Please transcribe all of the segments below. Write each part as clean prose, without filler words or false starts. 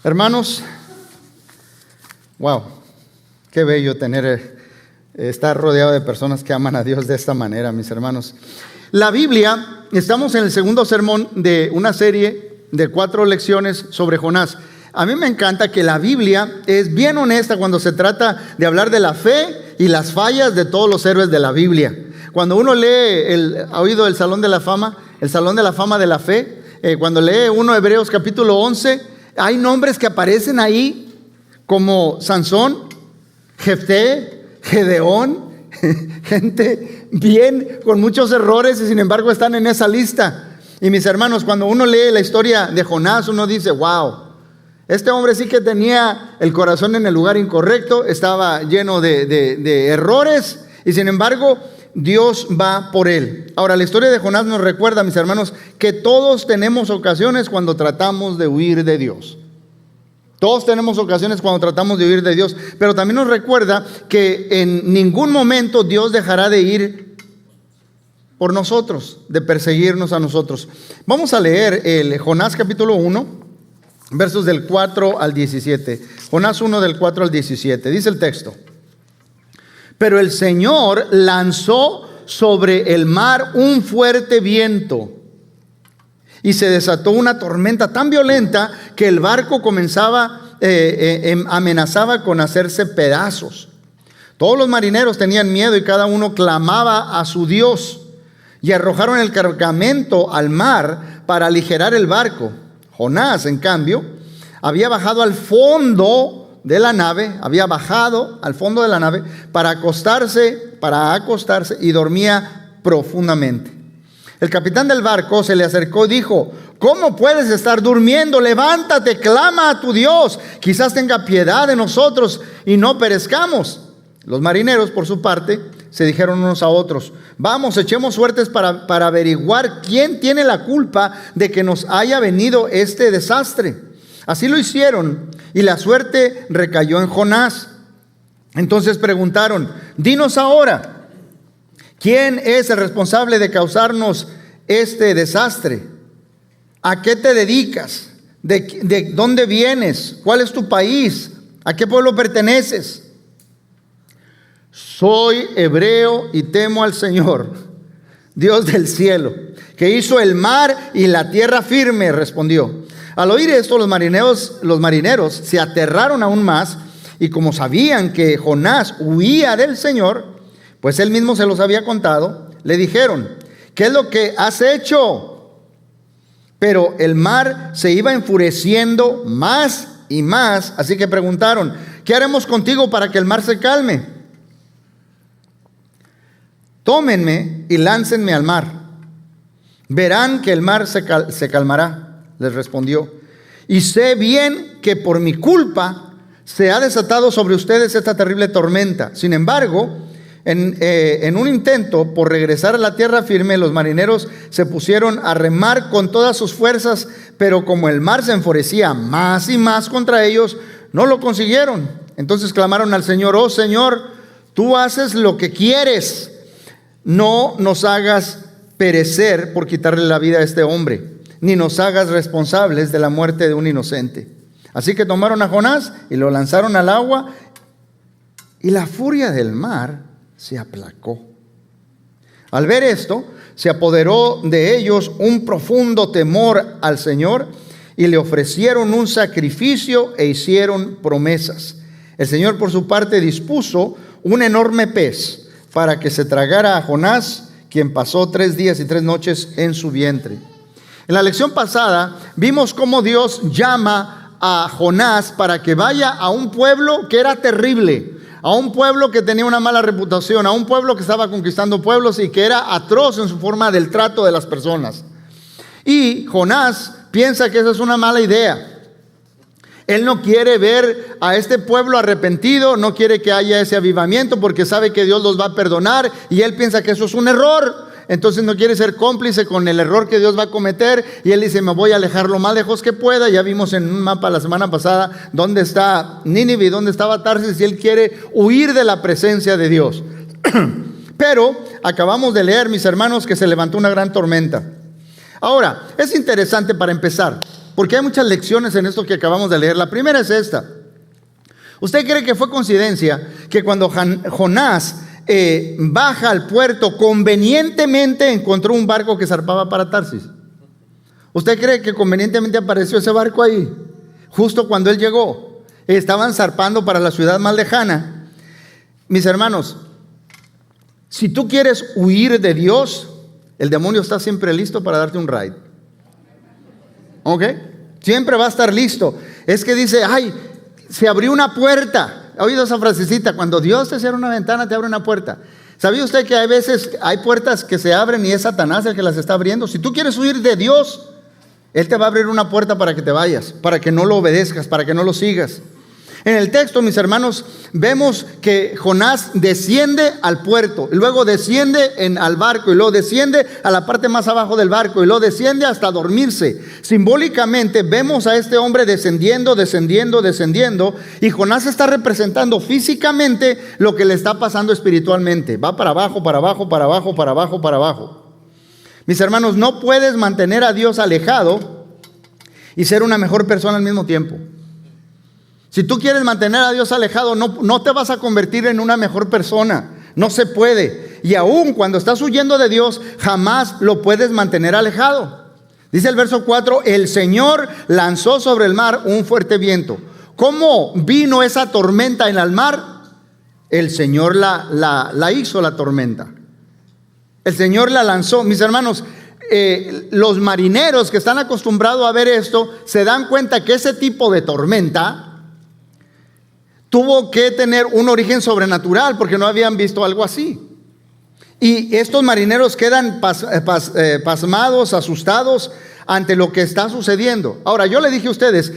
Hermanos, wow, qué bello estar rodeado de personas que aman a Dios de esta manera, mis hermanos. La Biblia, estamos en el segundo sermón de una serie de 4 lecciones sobre Jonás. A mí me encanta que la Biblia es bien honesta cuando se trata de hablar de la fe y las fallas de todos los héroes de la Biblia. Cuando uno lee, ¿ha oído el Salón de la Fama? El Salón de la Fama de la Fe. Cuando lee uno Hebreos capítulo 11, hay nombres que aparecen ahí como Sansón, Jefté, Gedeón, gente bien con muchos errores y sin embargo están en esa lista. Y mis hermanos, cuando uno lee la historia de Jonás, uno dice, wow, este hombre sí que tenía el corazón en el lugar incorrecto, estaba lleno de errores y sin embargo Dios va por él. Ahora, la historia de Jonás nos recuerda, mis hermanos, que todos tenemos ocasiones cuando tratamos de huir de Dios. Todos tenemos ocasiones cuando tratamos de huir de Dios, pero también nos recuerda que en ningún momento Dios dejará de ir por nosotros, de perseguirnos a nosotros. Vamos a leer el Jonás capítulo 1, versos del 4 al 17. Jonás 1 del 4 al 17. Dice el texto: Pero el Señor lanzó sobre el mar un fuerte viento y se desató una tormenta tan violenta que el barco amenazaba con hacerse pedazos. Todos los marineros tenían miedo y cada uno clamaba a su Dios y arrojaron el cargamento al mar para aligerar el barco. Jonás, en cambio, había bajado al fondo de la nave, para acostarse y dormía profundamente. El capitán del barco se le acercó y dijo: ¿Cómo puedes estar durmiendo? Levántate, clama a tu Dios, quizás tenga piedad de nosotros y no perezcamos. Los marineros, por su parte, se dijeron unos a otros: Vamos, echemos suertes para averiguar quién tiene la culpa de que nos haya venido este desastre. Así lo hicieron y la suerte recayó en Jonás. Entonces preguntaron: Dinos ahora, ¿quién es el responsable de causarnos este desastre? ¿A qué te dedicas? ¿De dónde vienes? ¿Cuál es tu país? ¿A qué pueblo perteneces? Soy hebreo y temo al Señor, Dios del cielo, que hizo el mar y la tierra firme, respondió. Al oír esto, los marineros se aterraron aún más, y como sabían que Jonás huía del Señor, pues él mismo se los había contado, le dijeron: ¿qué es lo que has hecho? Pero el mar se iba enfureciendo más y más, así que preguntaron: ¿qué haremos contigo para que el mar se calme? Tómenme y láncenme al mar. Verán que el mar se calmará. Les respondió: y sé bien que por mi culpa se ha desatado sobre ustedes esta terrible tormenta. Sin embargo, en un intento por regresar a la tierra firme, los marineros se pusieron a remar con todas sus fuerzas, pero como el mar se enfurecía más y más contra ellos, no lo consiguieron. Entonces clamaron al Señor: Oh Señor, tú haces lo que quieres, no nos hagas perecer por quitarle la vida a este hombre, ni nos hagas responsables de la muerte de un inocente. Así que tomaron a Jonás y lo lanzaron al agua, y la furia del mar se aplacó. Al ver esto, se apoderó de ellos un profundo temor al Señor, y le ofrecieron un sacrificio e hicieron promesas. El Señor, por su parte, dispuso un enorme pez para que se tragara a Jonás, quien pasó 3 días y 3 noches en su vientre. En la lección pasada vimos cómo Dios llama a Jonás para que vaya a un pueblo que era terrible, a un pueblo que tenía una mala reputación, a un pueblo que estaba conquistando pueblos y que era atroz en su forma del trato de las personas. Y Jonás piensa que esa es una mala idea. Él no quiere ver a este pueblo arrepentido, no quiere que haya ese avivamiento porque sabe que Dios los va a perdonar, y él piensa que eso es un error. Entonces no quiere ser cómplice con el error que Dios va a cometer, y él dice: me voy a alejar lo más lejos que pueda. Ya vimos en un mapa la semana pasada dónde está Nínive y dónde estaba Tarsis, y él quiere huir de la presencia de Dios. Pero acabamos de leer, mis hermanos, que se levantó una gran tormenta. Ahora, es interesante para empezar. porque hay muchas lecciones en esto que acabamos de leer. La primera es esta. ¿Usted cree que fue coincidencia que cuando Jonás baja al puerto, convenientemente encontró un barco que zarpaba para Tarsis? ¿Usted cree que convenientemente apareció ese barco ahí? Justo cuando él llegó, estaban zarpando para la ciudad más lejana. Mis hermanos, si tú quieres huir de Dios, el demonio está siempre listo para darte un ride. ¿Ok? Siempre va a estar listo. Es que dice, ay, se abrió una puerta. ¿Ha oído esa frasecita? Cuando Dios te cierra una ventana, te abre una puerta. ¿Sabía usted que hay veces hay puertas que se abren y es Satanás el que las está abriendo? Si tú quieres huir de Dios, Él te va a abrir una puerta para que te vayas, para que no lo obedezcas, para que no lo sigas. En el texto, mis hermanos, vemos que Jonás desciende al puerto, y luego desciende al barco, y luego desciende a la parte más abajo del barco, y luego desciende hasta dormirse. Simbólicamente vemos a este hombre descendiendo, y Jonás está representando físicamente lo que le está pasando espiritualmente. Va para abajo, para abajo, para abajo, para abajo, para abajo. Mis hermanos, no puedes mantener a Dios alejado y ser una mejor persona al mismo tiempo. Si tú quieres mantener a Dios alejado, no te vas a convertir en una mejor persona. No se puede. Y aún cuando estás huyendo de Dios, jamás lo puedes mantener alejado. Dice el verso 4, el Señor lanzó sobre el mar un fuerte viento. ¿Cómo vino esa tormenta en el mar? El Señor la hizo la tormenta. El Señor la lanzó. Mis hermanos, los marineros que están acostumbrados a ver esto, se dan cuenta que ese tipo de tormenta tuvo que tener un origen sobrenatural, porque no habían visto algo así. Y estos marineros quedan pasmados, asustados ante lo que está sucediendo. Ahora, yo le dije a ustedes,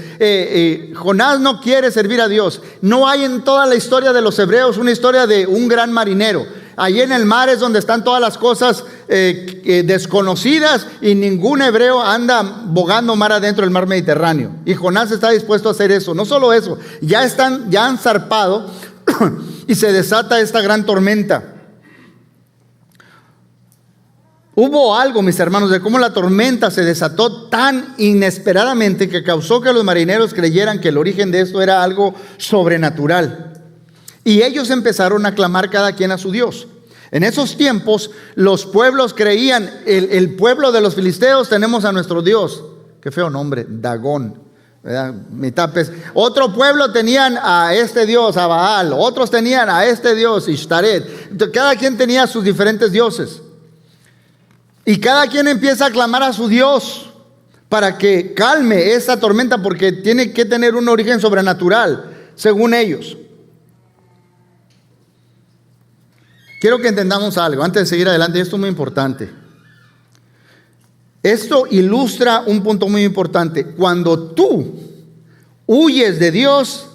Jonás no quiere servir a Dios. No hay en toda la historia de los hebreos una historia de un gran marinero. Allí en el mar es donde están todas las cosas desconocidas, y ningún hebreo anda bogando mar adentro del mar Mediterráneo. Y Jonás está dispuesto a hacer eso. No solo eso, ya han zarpado y se desata esta gran tormenta. Hubo algo, mis hermanos, de cómo la tormenta se desató tan inesperadamente que causó que los marineros creyeran que el origen de esto era algo sobrenatural. Y ellos empezaron a clamar cada quien a su Dios. En esos tiempos los pueblos creían, el pueblo de los filisteos, tenemos a nuestro Dios. Qué feo nombre, Dagón, ¿verdad? Mitad pez. Otro pueblo tenían a este Dios, a Baal. Otros tenían a este Dios, Ishtaret. Cada quien tenía sus diferentes dioses. Y cada quien empieza a clamar a su Dios para que calme esa tormenta, porque tiene que tener un origen sobrenatural, según ellos. Quiero que entendamos algo antes de seguir adelante, y esto es muy importante. Esto ilustra un punto muy importante. Cuando tú huyes de Dios,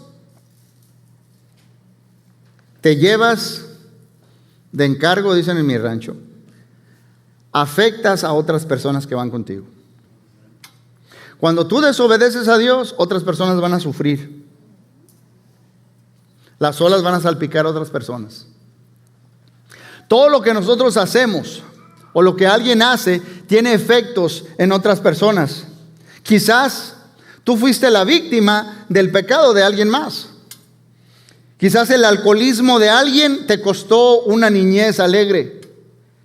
te llevas de encargo, dicen en mi rancho, afectas a otras personas que van contigo. Cuando tú desobedeces a Dios, otras personas van a sufrir. Las olas van a salpicar a otras personas. Todo lo que nosotros hacemos o lo que alguien hace tiene efectos en otras personas. Quizás tú fuiste la víctima del pecado de alguien más. Quizás el alcoholismo de alguien te costó una niñez alegre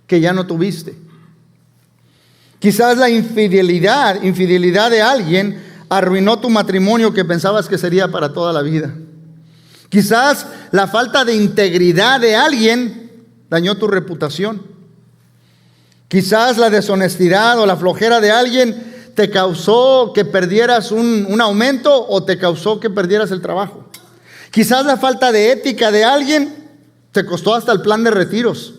que ya no tuviste. Quizás la infidelidad de alguien arruinó tu matrimonio que pensabas que sería para toda la vida. Quizás la falta de integridad de alguien dañó tu reputación. Quizás la deshonestidad o la flojera de alguien te causó que perdieras un aumento, o te causó que perdieras el trabajo. Quizás la falta de ética de alguien te costó hasta el plan de retiros.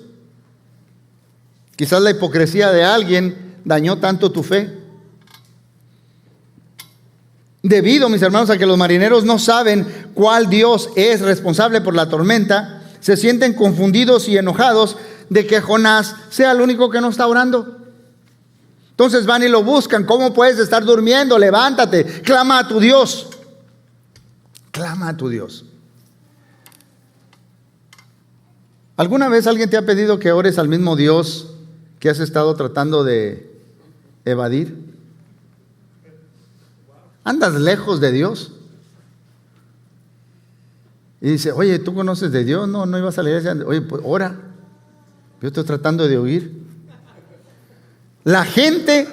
Quizás la hipocresía de alguien dañó tanto tu fe. Debido, mis hermanos, a que los marineros no saben cuál Dios es responsable por la tormenta, se sienten confundidos y enojados de que Jonás sea el único que no está orando. Entonces van y lo buscan. ¿Cómo puedes estar durmiendo? Levántate, clama a tu Dios. Clama a tu Dios. ¿Alguna vez alguien te ha pedido que ores al mismo Dios que has estado tratando de evadir? ¿Andas lejos de Dios? Y dice, oye, ¿tú conoces de Dios? No, no ibas a la iglesia. Oye, pues ora. Yo estoy tratando de oír. La gente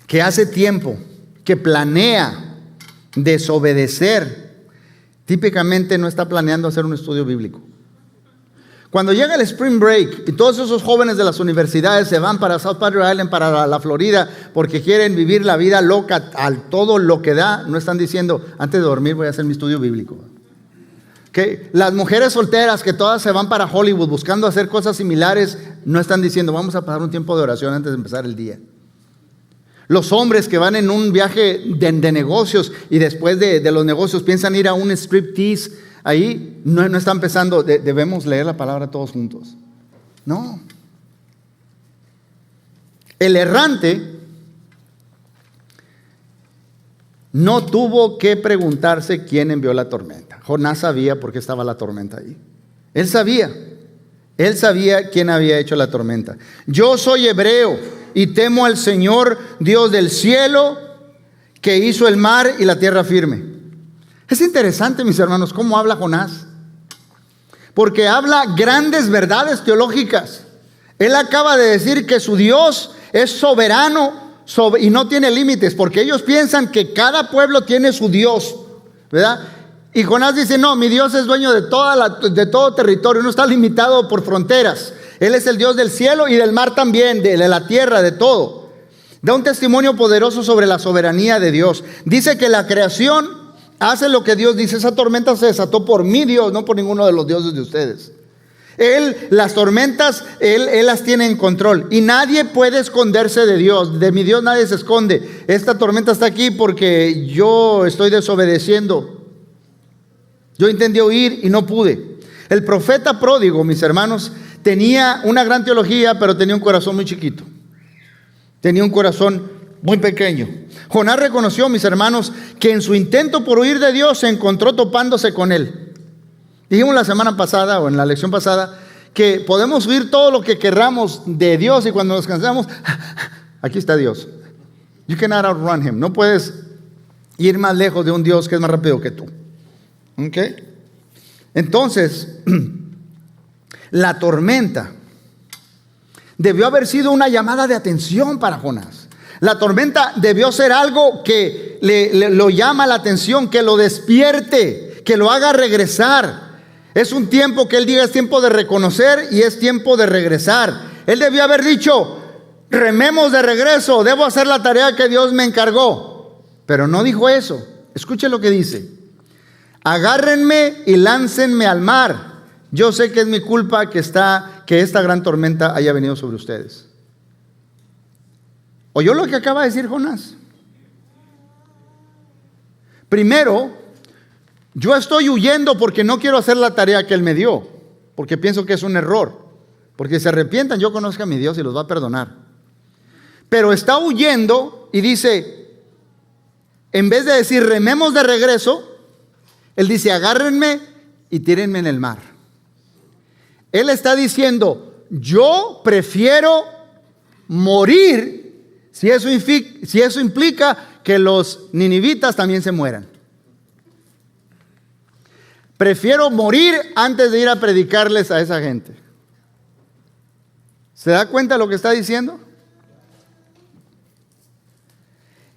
que hace tiempo, que planea desobedecer, típicamente no está planeando hacer un estudio bíblico. Cuando llega el Spring Break y todos esos jóvenes de las universidades se van para South Padre Island, para la Florida, porque quieren vivir la vida loca al todo lo que da, no están diciendo, antes de dormir voy a hacer mi estudio bíblico. Que las mujeres solteras que todas se van para Hollywood buscando hacer cosas similares, no están diciendo, vamos a pasar un tiempo de oración antes de empezar el día. Los hombres que van en un viaje de negocios y después de los negocios piensan ir a un striptease, ahí no están pensando, debemos leer la palabra todos juntos. No. El errante no tuvo que preguntarse quién envió la tormenta. Jonás sabía por qué estaba la tormenta ahí. Él sabía quién había hecho la tormenta. Yo soy hebreo y temo al Señor, Dios del cielo, que hizo el mar y la tierra firme. Es interesante, mis hermanos, cómo habla Jonás, porque habla grandes verdades teológicas. Él acaba de decir que su Dios es soberano y no tiene límites, porque ellos piensan que cada pueblo tiene su Dios, ¿verdad? Y Jonás dice, no, mi Dios es dueño de todo territorio, no está limitado por fronteras. Él es el Dios del cielo y del mar también, de la tierra, de todo. Da un testimonio poderoso sobre la soberanía de Dios. Dice que la creación hace lo que Dios dice. Esa tormenta se desató por mi Dios, no por ninguno de los dioses de ustedes. Las tormentas, Él las tiene en control. Y nadie puede esconderse de Dios. De mi Dios nadie se esconde. Esta tormenta está aquí porque yo estoy desobedeciendo. Yo intenté oír y no pude. El profeta pródigo, mis hermanos, tenía una gran teología, pero tenía un corazón muy chiquito. Tenía un corazón muy pequeño. Jonás reconoció, mis hermanos, que en su intento por huir de Dios se encontró topándose con Él. Dijimos la semana pasada o en la lección pasada que podemos huir todo lo que querramos de Dios y cuando nos cansamos, aquí está Dios. You cannot outrun Him. No puedes ir más lejos de un Dios que es más rápido que tú. ¿Ok? Entonces, la tormenta debió haber sido una llamada de atención para Jonás. La tormenta debió ser algo que lo llama la atención, que lo despierte, que lo haga regresar. Es un tiempo que él diga, es tiempo de reconocer y es tiempo de regresar. Él debió haber dicho, rememos de regreso, debo hacer la tarea que Dios me encargó. Pero no dijo eso. Escuche lo que dice. Agárrenme y láncenme al mar. Yo sé que es mi culpa que esta gran tormenta haya venido sobre ustedes. ¿Oyó lo que acaba de decir Jonás? Primero, yo estoy huyendo porque no quiero hacer la tarea que Él me dio, porque pienso que es un error. Porque si se arrepientan, yo conozco a mi Dios y los va a perdonar. Pero está huyendo y dice, en vez de decir rememos de regreso, Él dice agárrenme y tírenme en el mar. Él está diciendo, yo prefiero morir si eso implica que los ninivitas también se mueran. Prefiero morir antes de ir a predicarles a esa gente. ¿Se da cuenta de lo que está diciendo?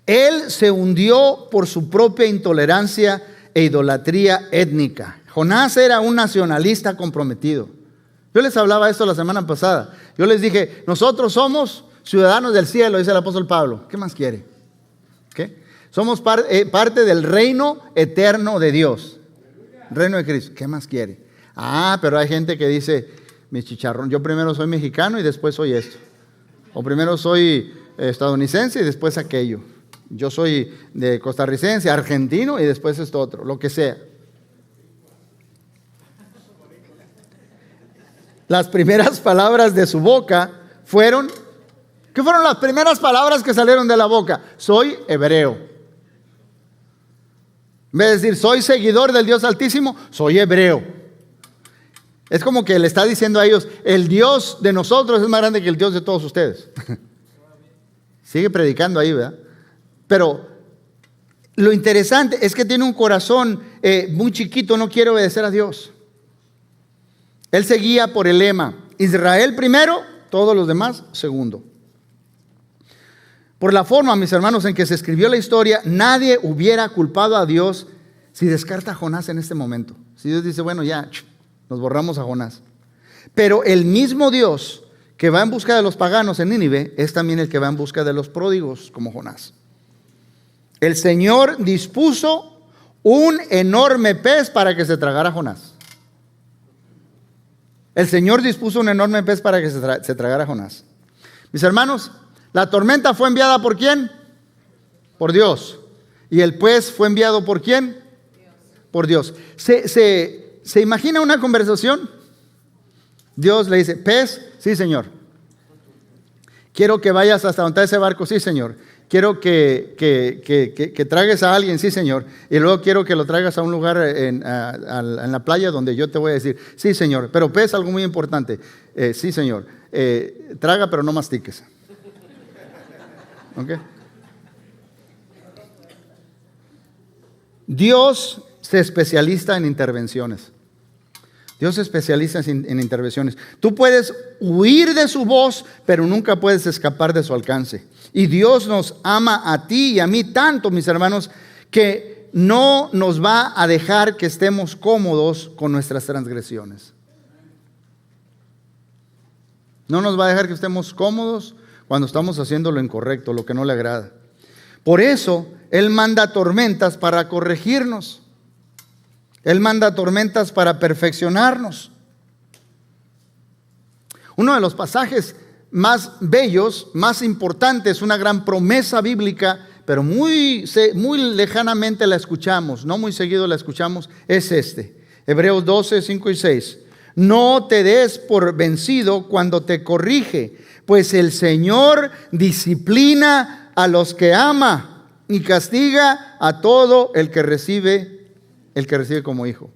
Él se hundió por su propia intolerancia e idolatría étnica. Jonás era un nacionalista comprometido. Yo les hablaba esto la semana pasada. Yo les dije, nosotros somos ciudadanos del cielo, dice el apóstol Pablo. ¿Qué más quiere? ¿Qué? Somos parte del reino eterno de Dios. Reino de Cristo. ¿Qué más quiere? Pero hay gente que dice, mi chicharrón, yo primero soy mexicano y después soy esto. O primero soy estadounidense y después aquello. Yo soy de costarricense, argentino y después esto otro, lo que sea. Las primeras palabras de su boca fueron, ¿qué fueron las primeras palabras que salieron de la boca? Soy hebreo. En vez de decir, soy seguidor del Dios Altísimo, soy hebreo. Es como que le está diciendo a ellos, el Dios de nosotros es más grande que el Dios de todos ustedes. Sigue predicando ahí, ¿verdad? Pero lo interesante es que tiene un corazón muy chiquito, no quiere obedecer a Dios. Él se guía por el lema: Israel primero, todos los demás segundo. Por la forma, mis hermanos, en que se escribió la historia, nadie hubiera culpado a Dios si descarta a Jonás en este momento. Si Dios dice, bueno, ya, nos borramos a Jonás. Pero el mismo Dios que va en busca de los paganos en Nínive es también el que va en busca de los pródigos como Jonás. El Señor dispuso un enorme pez para que se tragara a Jonás. El Señor dispuso un enorme pez para que se tragara a Jonás. Mis hermanos, la tormenta fue enviada ¿por quién? Por Dios. ¿Y el pez fue enviado por quién? Dios. Por Dios. ¿Se imagina una conversación? Dios le dice, pez, sí señor. Quiero que vayas hasta donde está ese barco, sí señor. Quiero que tragues a alguien, sí señor. Y luego quiero que lo traigas a un lugar en la playa donde yo te voy a decir, sí señor. Pero pez, algo muy importante, sí señor. Traga pero no mastiques. ¿Ok? Dios se especializa en intervenciones. Dios se especializa en intervenciones. Tú puedes huir de su voz, pero nunca puedes escapar de su alcance. Y Dios nos ama a ti y a mí tanto, mis hermanos, que no nos va a dejar que estemos cómodos con nuestras transgresiones. No nos va a dejar que estemos cómodos cuando estamos haciendo lo incorrecto, lo que no le agrada. Por eso, Él manda tormentas para corregirnos. Él manda tormentas para perfeccionarnos. Uno de los pasajes más bellos, más importantes, una gran promesa bíblica, pero muy lejanamente la escuchamos, no muy seguido la escuchamos, es este. Hebreos 12, 5 y 6. No te des por vencido cuando te corrige, pues el Señor disciplina a los que ama y castiga a todo el que recibe como hijo.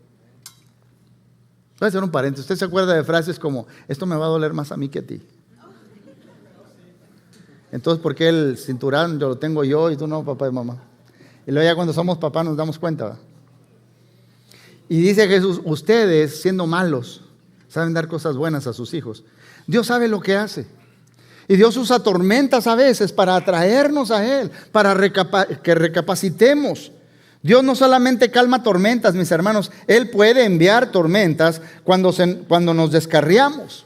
Voy a hacer un paréntesis. ¿Usted se acuerda de frases como, esto me va a doler más a mí que a ti? Entonces, ¿por qué el cinturón lo tengo yo y tú no, papá y mamá? Y luego ya cuando somos papás nos damos cuenta, ¿verdad? Y dice Jesús, ustedes siendo malos, saben dar cosas buenas a sus hijos. Dios sabe lo que hace. Y Dios usa tormentas a veces para atraernos a Él, para que recapacitemos. Dios no solamente calma tormentas, mis hermanos, Él puede enviar tormentas cuando nos descarriamos,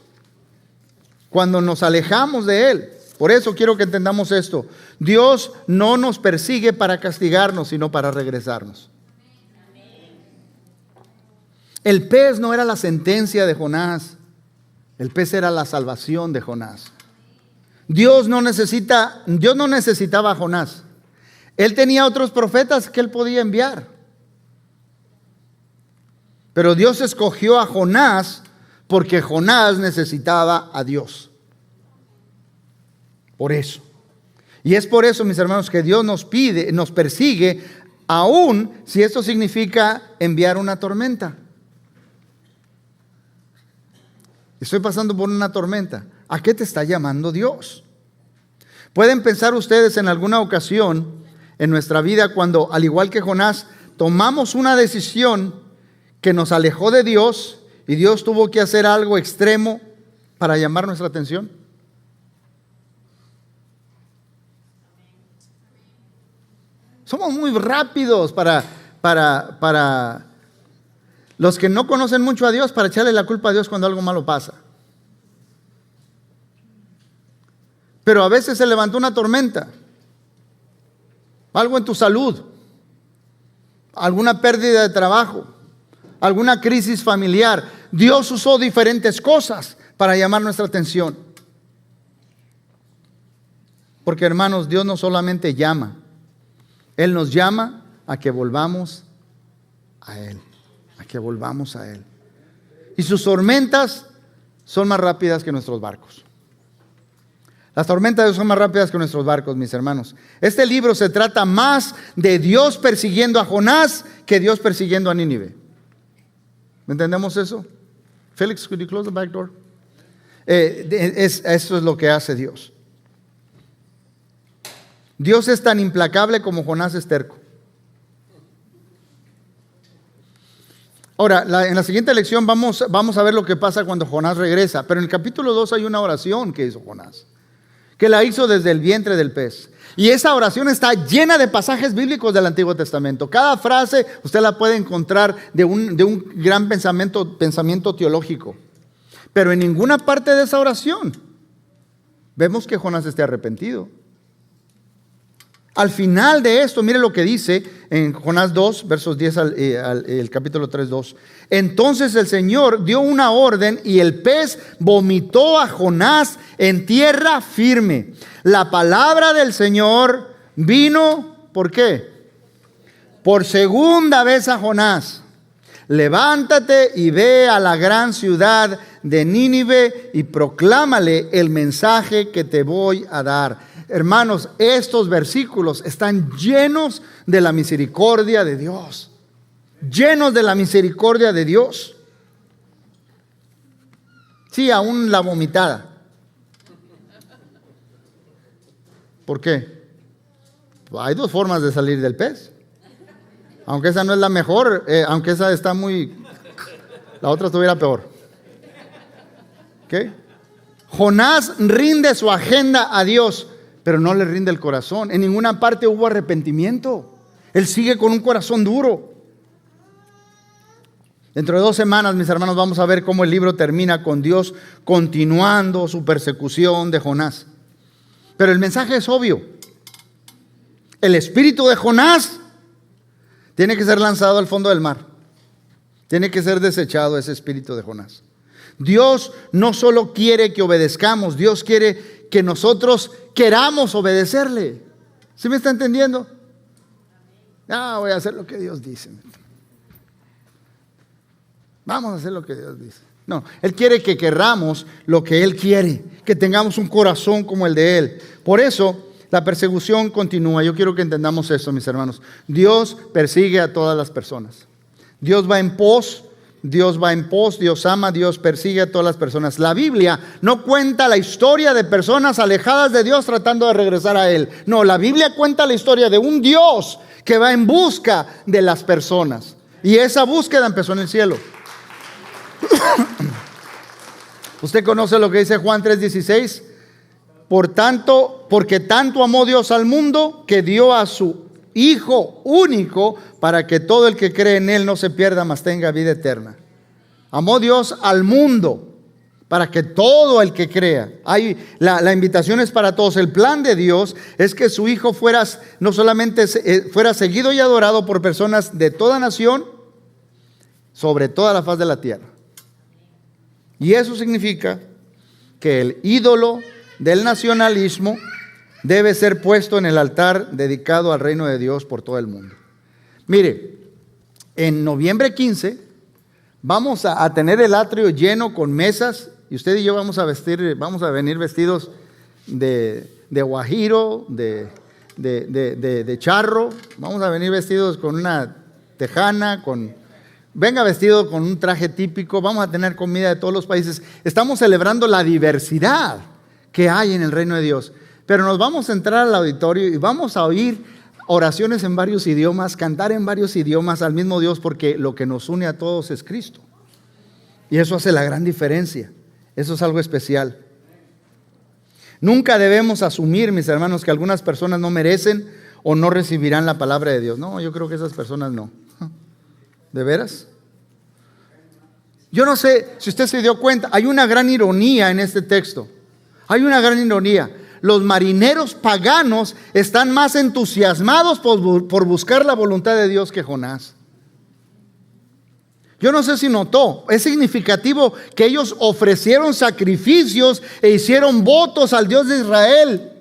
cuando nos alejamos de Él. Por eso quiero que entendamos esto. Dios no nos persigue para castigarnos, sino para regresarnos. El pez no era la sentencia de Jonás, el pez era la salvación de Jonás. Dios no necesitaba a Jonás. Él tenía otros profetas que él podía enviar. Pero Dios escogió a Jonás porque Jonás necesitaba a Dios. Por eso. Y es por eso, mis hermanos, que Dios nos persigue, aun si esto significa enviar una tormenta. Estoy pasando por una tormenta. ¿A qué te está llamando Dios? Pueden pensar ustedes en alguna ocasión en nuestra vida cuando, al igual que Jonás, tomamos una decisión que nos alejó de Dios y Dios tuvo que hacer algo extremo para llamar nuestra atención. Somos muy rápidos para los que no conocen mucho a Dios, para echarle la culpa a Dios cuando algo malo pasa. Pero a veces se levantó una tormenta, algo en tu salud, alguna pérdida de trabajo, alguna crisis familiar. Dios usó diferentes cosas para llamar nuestra atención. Porque, hermanos, Dios no solamente llama, Él nos llama a que volvamos a Él, a que volvamos a Él. Y sus tormentas son más rápidas que nuestros barcos. Las tormentas de Dios son más rápidas que nuestros barcos, mis hermanos. Este libro se trata más de Dios persiguiendo a Jonás que Dios persiguiendo a Nínive. ¿Entendemos eso? Felix, could you close the back door? Eso es lo que hace Dios. Dios es tan implacable como Jonás es terco. Ahora, en la siguiente lección vamos a ver lo que pasa cuando Jonás regresa. Pero en el capítulo 2 hay una oración que hizo Jonás, que la hizo desde el vientre del pez. Y esa oración está llena de pasajes bíblicos del Antiguo Testamento. Cada frase usted la puede encontrar de un gran pensamiento teológico. Pero en ninguna parte de esa oración vemos que Jonás esté arrepentido. Al final de esto, mire lo que dice en Jonás 2, versos 10 el capítulo 3, 2. Entonces el Señor dio una orden y el pez vomitó a Jonás en tierra firme. La palabra del Señor vino, ¿por qué? Por segunda vez a Jonás. Levántate y ve a la gran ciudad de Nínive y proclámale el mensaje que te voy a dar. Hermanos, estos versículos están llenos de la misericordia de Dios. Llenos de la misericordia de Dios. Sí, aún la vomitada. ¿Por qué? Hay dos formas de salir del pez. Aunque esa no es la mejor, aunque esa está muy... La otra estuviera peor. ¿Ok? Jonás rinde su agenda a Dios, pero no le rinde el corazón. En ninguna parte hubo arrepentimiento. Él sigue con un corazón duro. Dentro de 2 semanas, mis hermanos, vamos a ver cómo el libro termina con Dios continuando su persecución de Jonás. Pero el mensaje es obvio. El espíritu de Jonás tiene que ser lanzado al fondo del mar. Tiene que ser desechado ese espíritu de Jonás. Dios no solo quiere que obedezcamos, Dios quiere que nosotros queramos obedecerle. ¿Sí me está entendiendo? Voy a hacer lo que Dios dice. Vamos a hacer lo que Dios dice. No, Él quiere que querramos lo que Él quiere, que tengamos un corazón como el de Él. Por eso la persecución continúa. Yo quiero que entendamos esto, mis hermanos. Dios persigue a todas las personas. Dios va en pos, Dios ama, Dios persigue a todas las personas. La Biblia no cuenta la historia de personas alejadas de Dios tratando de regresar a Él. No, la Biblia cuenta la historia de un Dios que va en busca de las personas. Y esa búsqueda empezó en el cielo. Usted conoce lo que dice Juan 3:16. Porque tanto amó Dios al mundo que dio a su Hijo único para que todo el que cree en Él no se pierda, mas tenga vida eterna. Amó Dios al mundo para que todo el que crea. La invitación es para todos. El plan de Dios es que su Hijo no solamente fuera seguido y adorado por personas de toda nación, sobre toda la faz de la tierra. Y eso significa que el ídolo del nacionalismo debe ser puesto en el altar dedicado al reino de Dios por todo el mundo. Mire, en noviembre 15 vamos a tener el atrio lleno con mesas y usted y yo vamos a venir vestidos de guajiro, de charro, vamos a venir vestidos con una tejana, venga vestido con un traje típico, vamos a tener comida de todos los países. Estamos celebrando la diversidad que hay en el reino de Dios. Pero nos vamos a entrar al auditorio y vamos a oír oraciones en varios idiomas, cantar en varios idiomas al mismo Dios, porque lo que nos une a todos es Cristo. Y eso hace la gran diferencia. Eso es algo especial. Nunca debemos asumir, mis hermanos, que algunas personas no merecen o no recibirán la palabra de Dios. No, yo creo que esas personas no. ¿De veras? Yo no sé si usted se dio cuenta, hay una gran ironía en este texto. Hay una gran ironía. Los marineros paganos están más entusiasmados por buscar la voluntad de Dios que Jonás. Yo no sé si notó, es significativo que ellos ofrecieron sacrificios e hicieron votos al Dios de Israel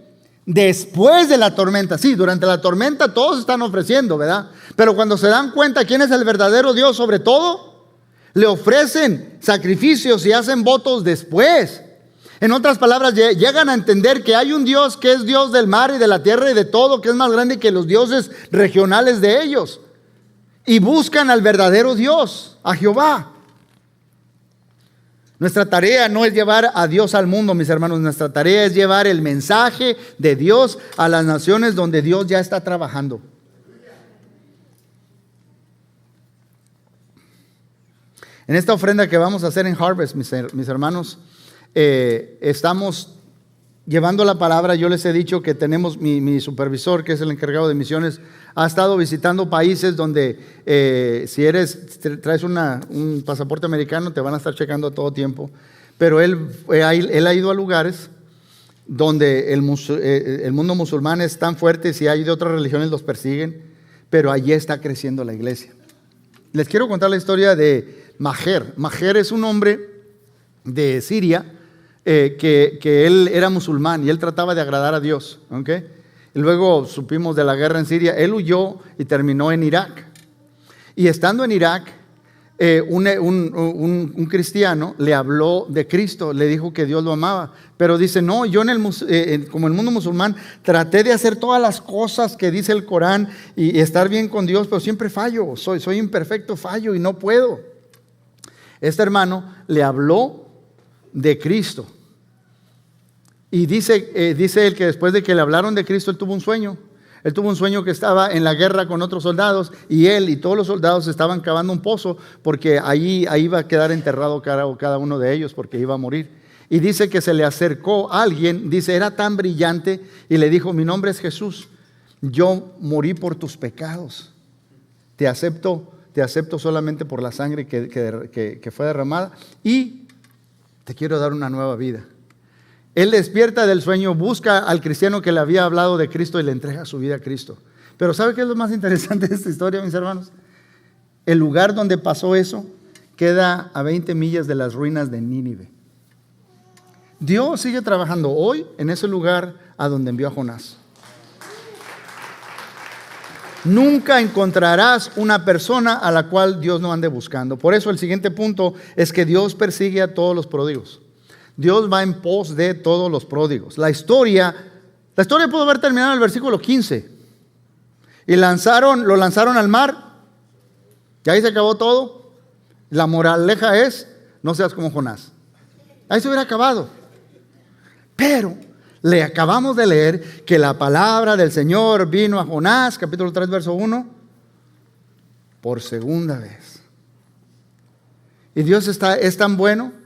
después de la tormenta. Sí, durante la tormenta todos están ofreciendo, ¿verdad? Pero cuando se dan cuenta quién es el verdadero Dios sobre todo, le ofrecen sacrificios y hacen votos después. En otras palabras, llegan a entender que hay un Dios que es Dios del mar y de la tierra y de todo, que es más grande que los dioses regionales de ellos. Y buscan al verdadero Dios, a Jehová. Nuestra tarea no es llevar a Dios al mundo, mis hermanos. Nuestra tarea es llevar el mensaje de Dios a las naciones donde Dios ya está trabajando. En esta ofrenda que vamos a hacer en Harvest, mis hermanos, estamos llevando la palabra. Yo les he dicho que tenemos mi supervisor, que es el encargado de misiones, ha estado visitando países donde si traes un pasaporte americano, te van a estar checando a todo tiempo. Pero él ha ido a lugares donde el mundo musulmán es tan fuerte, si hay de otras religiones los persiguen, pero allí está creciendo la iglesia. Les quiero contar la historia de Maher. Maher es un hombre de Siria que él era musulmán y él trataba de agradar a Dios. ¿Okay? Y luego supimos de la guerra en Siria. Él huyó y terminó en Irak. Y estando en Irak, un cristiano le habló de Cristo, le dijo que Dios lo amaba, pero dice, no, yo como el mundo musulmán traté de hacer todas las cosas que dice el Corán y estar bien con Dios, pero siempre fallo, soy imperfecto, fallo y no puedo. Este hermano le habló de Cristo y dice él que después de que le hablaron de Cristo, él tuvo un sueño. Él tuvo un sueño que estaba en la guerra con otros soldados y él y todos los soldados estaban cavando un pozo porque ahí iba a quedar enterrado cada uno de ellos porque iba a morir. Y dice que se le acercó alguien, dice, era tan brillante y le dijo, mi nombre es Jesús, yo morí por tus pecados, te acepto solamente por la sangre que fue derramada y te quiero dar una nueva vida. Él despierta del sueño, busca al cristiano que le había hablado de Cristo y le entrega su vida a Cristo. Pero ¿sabe qué es lo más interesante de esta historia, mis hermanos? El lugar donde pasó eso queda a 20 millas de las ruinas de Nínive. Dios sigue trabajando hoy en ese lugar a donde envió a Jonás. Nunca encontrarás una persona a la cual Dios no ande buscando. Por eso el siguiente punto es que Dios persigue a todos los pródigos. Dios va en pos de todos los pródigos. La historia pudo haber terminado en el versículo 15. Y lo lanzaron al mar. Y ahí se acabó todo. La moraleja es, no seas como Jonás. Ahí se hubiera acabado. Pero le acabamos de leer que la palabra del Señor vino a Jonás, capítulo 3, verso 1, por segunda vez. Y Dios es tan bueno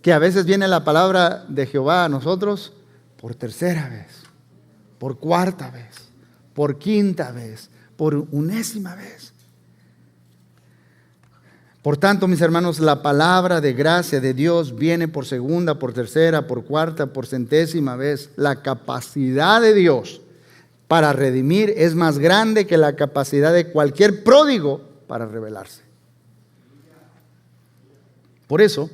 que a veces viene la palabra de Jehová a nosotros por tercera vez, por cuarta vez, por quinta vez, por unésima vez. Por tanto, mis hermanos, la palabra de gracia de Dios viene por segunda, por tercera, por cuarta, por centésima vez. La capacidad de Dios para redimir es más grande que la capacidad de cualquier pródigo para revelarse. Por eso,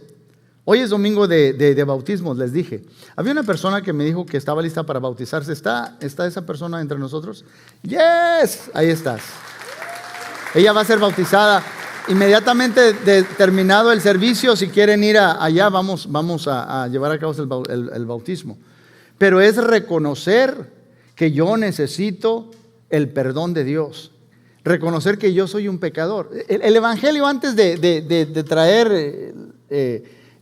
hoy es domingo de bautismos, les dije. Había una persona que me dijo que estaba lista para bautizarse. ¿Está esa persona entre nosotros? ¡Yes! Ahí estás. Ella va a ser bautizada. Inmediatamente terminado el servicio, si quieren ir allá, vamos a llevar a cabo el bautismo. Pero es reconocer que yo necesito el perdón de Dios. Reconocer que yo soy un pecador. El evangelio, antes de traer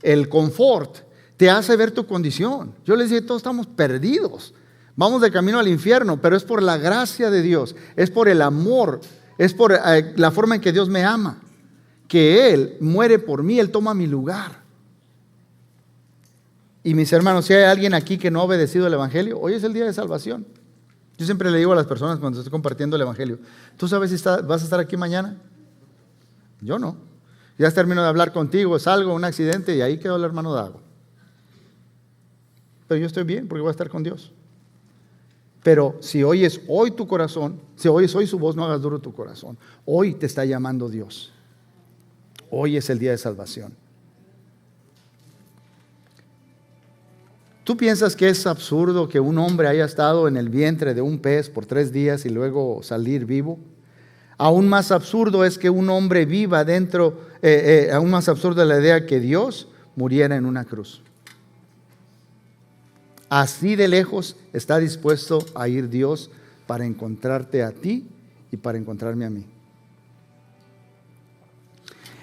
el confort, te hace ver tu condición. Yo les dije, todos estamos perdidos. Vamos de camino al infierno, pero es por la gracia de Dios, es por el amor, es por la forma en que Dios me ama, que Él muere por mí, Él toma mi lugar. Y mis hermanos, si hay alguien aquí que no ha obedecido el evangelio, hoy es el día de salvación. Yo siempre le digo a las personas cuando estoy compartiendo el evangelio, ¿tú sabes si vas a estar aquí mañana? Yo no. Ya termino de hablar contigo, salgo, un accidente y ahí quedó el hermano Dago. Pero yo estoy bien porque voy a estar con Dios. Pero si oyes hoy tu corazón, si oyes hoy su voz, no hagas duro tu corazón. Hoy te está llamando Dios. Hoy es el día de salvación. ¿Tú piensas que es absurdo que un hombre haya estado en el vientre de un pez por 3 días y luego salir vivo? Aún más absurdo es que un hombre viva dentro, aún más absurda la idea que Dios muriera en una cruz. Así de lejos está dispuesto a ir Dios para encontrarte a ti y para encontrarme a mí.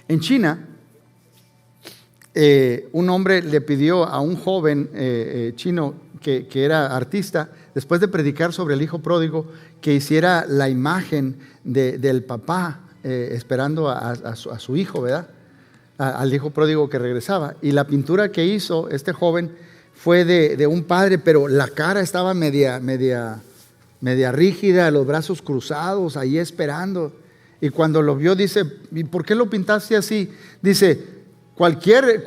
En China, un hombre le pidió a un joven chino que era artista, después de predicar sobre el hijo pródigo, que hiciera la imagen del papá esperando a su hijo, ¿verdad? al hijo pródigo que regresaba. Y la pintura que hizo este joven fue de un padre, pero la cara estaba media rígida, los brazos cruzados, ahí esperando. Y cuando lo vio dice, ¿y por qué lo pintaste así? Dice, cualquier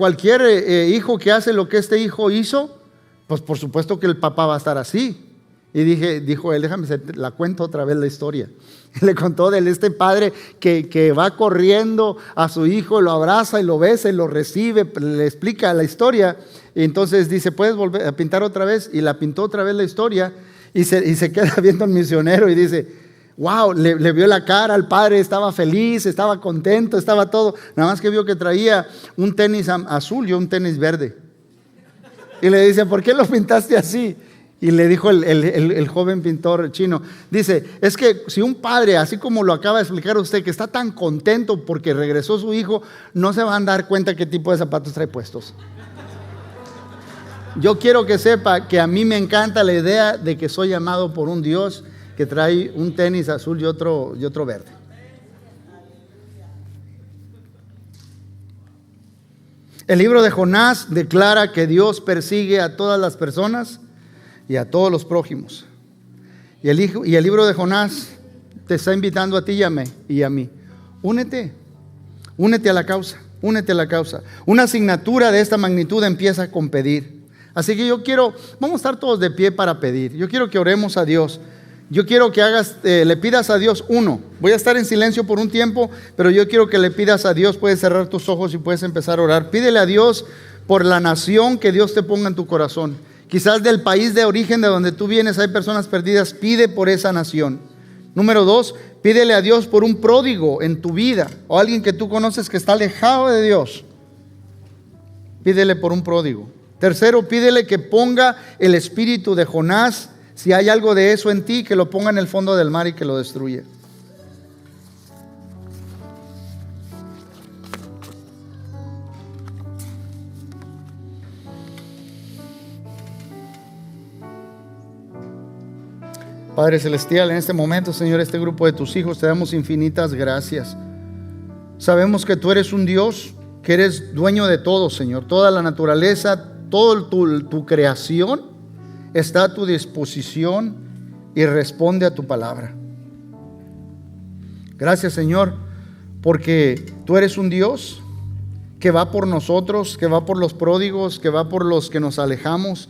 hijo que hace lo que este hijo hizo, pues por supuesto que el papá va a estar así. Y dijo él, déjame, la cuento otra vez la historia. Le contó de este padre que va corriendo a su hijo, lo abraza y lo besa y lo recibe, le explica la historia. Y entonces dice, ¿puedes volver a pintar otra vez? Y la pintó otra vez la historia y se queda viendo al misionero y dice, wow, le vio la cara al padre, estaba feliz, estaba contento, estaba todo. Nada más que vio que traía un tenis azul y un tenis verde. Y le dice, ¿por qué lo pintaste así? Y le dijo el joven pintor chino, dice, es que si un padre, así como lo acaba de explicar usted, que está tan contento porque regresó su hijo, no se van a dar cuenta qué tipo de zapatos trae puestos. Yo quiero que sepa que a mí me encanta la idea de que soy amado por un Dios que trae un tenis azul y otro verde. El libro de Jonás declara que Dios persigue a todas las personas y a todos los prójimos. Y el libro de Jonás te está invitando a ti y a mí. Únete a la causa, únete a la causa. Una asignatura de esta magnitud empieza con pedir. Así que vamos a estar todos de pie para pedir. Yo quiero que oremos a Dios. Yo quiero que le pidas a Dios. Voy a estar en silencio por un tiempo, pero yo quiero que le pidas a Dios. Puedes cerrar tus ojos y puedes empezar a orar. Pídele a Dios por la nación que Dios te ponga en tu corazón. Quizás del país de origen de donde tú vienes hay personas perdidas. Pide por esa nación. Número 2, pídele a Dios por un pródigo en tu vida o alguien que tú conoces que está alejado de Dios. Pídele por un pródigo. Tercero, pídele que ponga el espíritu de Jonás, si hay algo de eso en ti, que lo ponga en el fondo del mar y que lo destruya. Padre Celestial, en este momento, Señor, este grupo de tus hijos, te damos infinitas gracias. Sabemos que tú eres un Dios, que eres dueño de todo, Señor. Toda la naturaleza, toda tu creación está a tu disposición y responde a tu palabra. Gracias, Señor, porque tú eres un Dios que va por nosotros, que va por los pródigos, que va por los que nos alejamos,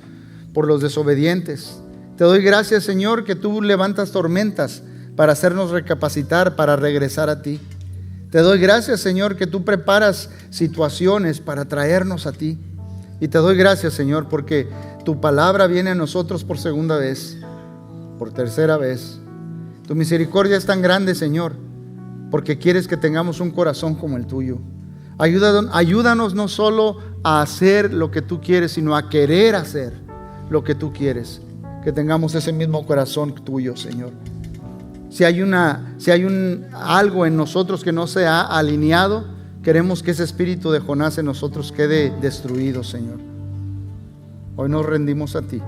por los desobedientes. Te doy gracias, Señor, que tú levantas tormentas para hacernos recapacitar, para regresar a ti. Te doy gracias, Señor, que tú preparas situaciones para traernos a ti. Y te doy gracias, Señor, porque tu palabra viene a nosotros por segunda vez, por tercera vez. Tu misericordia es tan grande, Señor, porque quieres que tengamos un corazón como el tuyo. Ayúdanos no solo a hacer lo que tú quieres, sino a querer hacer lo que tú quieres. Que tengamos ese mismo corazón tuyo, Señor. Si hay algo en nosotros que no se ha alineado, queremos que ese espíritu de Jonás en nosotros quede destruido, Señor. Hoy nos rendimos a ti.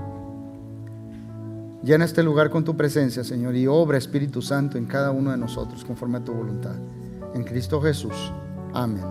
Llena este lugar con tu presencia, Señor, y obra, Espíritu Santo, en cada uno de nosotros conforme a tu voluntad. En Cristo Jesús. Amén.